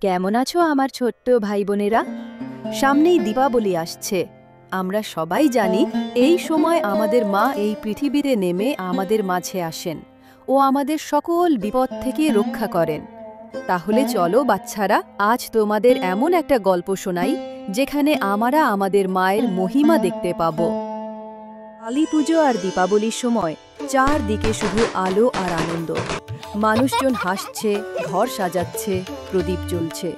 কেমন আছো আমার ছোট্ট ভাই বোনেরা? সামনেই দীপাবলি আসছে। আমরা সবাই জানি এই সময় আমাদের মা এই পৃথিবীতে নেমে আমাদের মাঝে আসেন ও আমাদের সকল বিপদ থেকে রক্ষা করেন। তাহলে চলো বাচ্চারা, আজ তোমাদের এমন একটা গল্প শোনাই যেখানে আমরা আমাদের মায়ের মহিমা দেখতে পাবো। কালী পুজো আর দীপাবলির সময় চারদিকে শুধু আলো আর আনন্দ। মানুষজন হাসছে, ঘর সাজাচ্ছে, প্রদীপ জ্বলছে।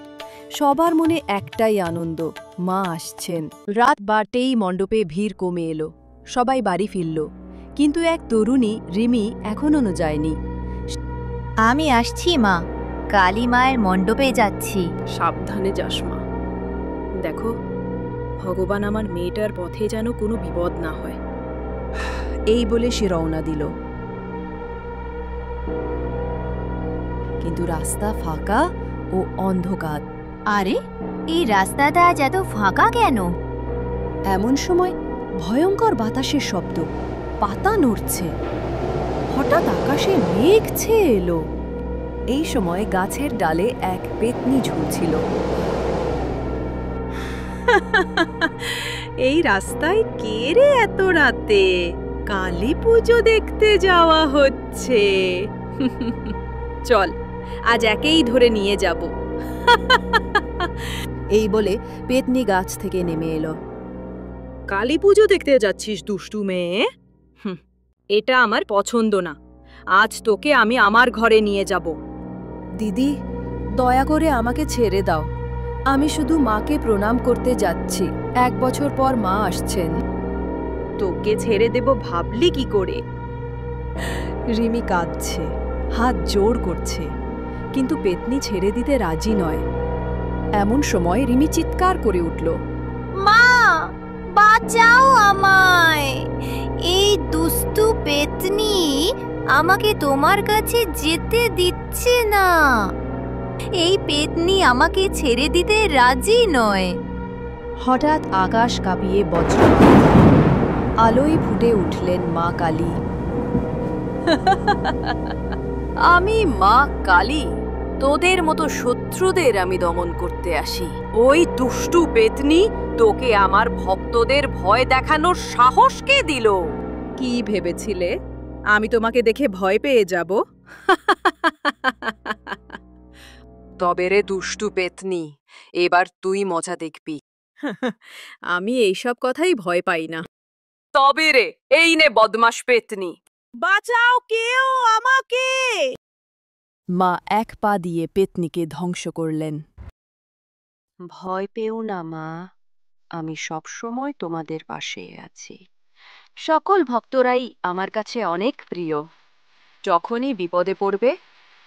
সবার মনে একটাই আনন্দ, মা আসছেন। রাত বাড়তেই মণ্ডপে ভিড় কমে এলো, সবাই বাড়ি ফিরল, কিন্তু এক তরুণী রিমি এখনো যায়নি। আমি আসছি মা, কালী মায়ের মণ্ডপে যাচ্ছি। সাবধানে যাস মা। দেখো, ভগবান আমার মেয়েটার পথে যেন কোনো বিপদ না হয়। এই বলে সে রওনা দিল, কিন্তু রাস্তা ফাঁকা ও অন্ধকার। আরে, এই রাস্তাটা আজ এত ফাঁকা কেন? এমন সময় ভয়ঙ্কর বাতাসের শব্দ, পাতা নড়ছে। হঠাৎ আকাশে মেঘ ছেয়ে এলো। এই সময় গাছের ডালে এক পেতনি ঝুলছিল। এই রাস্তায় কে রে এত রাতে? কালী পুজো দেখতে যাওয়া হচ্ছে। চল, আজ একেই ধরে নিয়ে যাব। এই বলে পেতনি গাছ থেকে নেমে এলো। কালী পুজো দেখতে যাচ্ছিস দুষ্টু মেয়ে? এটা আমার পছন্দ না। আজ তোকে আমি আমার ঘরে নিয়ে যাব। দিদি, দয়া করে আমাকে ছেড়ে দাও। আমি শুধু মাকে প্রণাম করতে যাচ্ছি। 1 বছর পর মা আসছেন। তোকে ছেড়ে দেব ভাবলি কি করে? রিমি কাঁদছে, হাত জোড় করছে, কিন্তু পেতনি ছেড়ে দিতে রাজি নয়। এমন সময় রিমি চিৎকার করে উঠল, মা, বাঁচাও আমায়! এই দুষ্টু পেতনি আমাকে তোমার কাছে যেতে দিচ্ছে না। এই পেতনি আমাকে ছেড়ে দিতে রাজি নয়। হঠাৎ আকাশ কাঁপিয়ে বজ্র, আলোয় ফুটে উঠলেন মা কালী। আমি মা কালী, তোদের মতো শত্রুদের আমি দমন করতে আসি। ওই দুষ্টু পেতনি তোকে আমার ভক্তদের ভয় দেখানোর সাহস কে দিল? কি ভেবেছিলে আমি তোমাকে দেখে ভয় পেয়ে যাব? তবে রে দুষ্টু পেতনি, এবার তুই মজা দেখবি। আমি এইসব কথাই ভয় পাই না। তবে রে, এই নে বদমাশ পেতনি। বাঁচাও কেউ আমাকে! মা এক পা দিয়ে পেতনিকে ধ্বংস করলেন। ভয় পেও না মা, আমি সব সময় তোমাদের পাশে আছি। সকল ভক্তরাই আমার কাছে অনেক প্রিয়। যখনই বিপদে পড়বে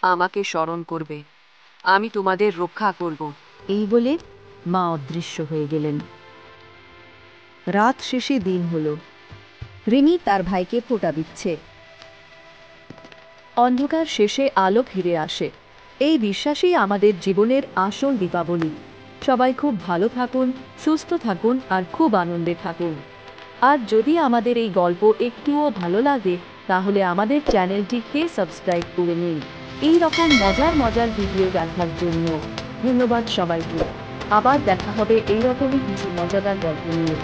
আমাকে স্মরণ করবে, আমি তোমাদের রক্ষা করব। এই বলে মা অদৃশ্য হয়ে গেলেন। রাত শেষে দিন হলো। রিমি তার ভাইকে ফোঁটা দিচ্ছে। অন্ধকার শেষে আলো ফিরে আসে। এই বিশ্বাসই আমাদের জীবনের আসল দীপাবলি। সবাই খুব ভালো থাকুন, সুস্থ থাকুন আর খুব আনন্দে থাকুন। আর যদি আমাদের এই গল্প একটুও ভালো লাগে তাহলে আমাদের চ্যানেলটিকে সাবস্ক্রাইব করে নিন এই রকম মজার ভিডিও দেখার জন্য। ধন্যবাদ সবাইকে। আবার দেখা হবে এইরকমই কিছু মজাদার গল্প নিয়ে।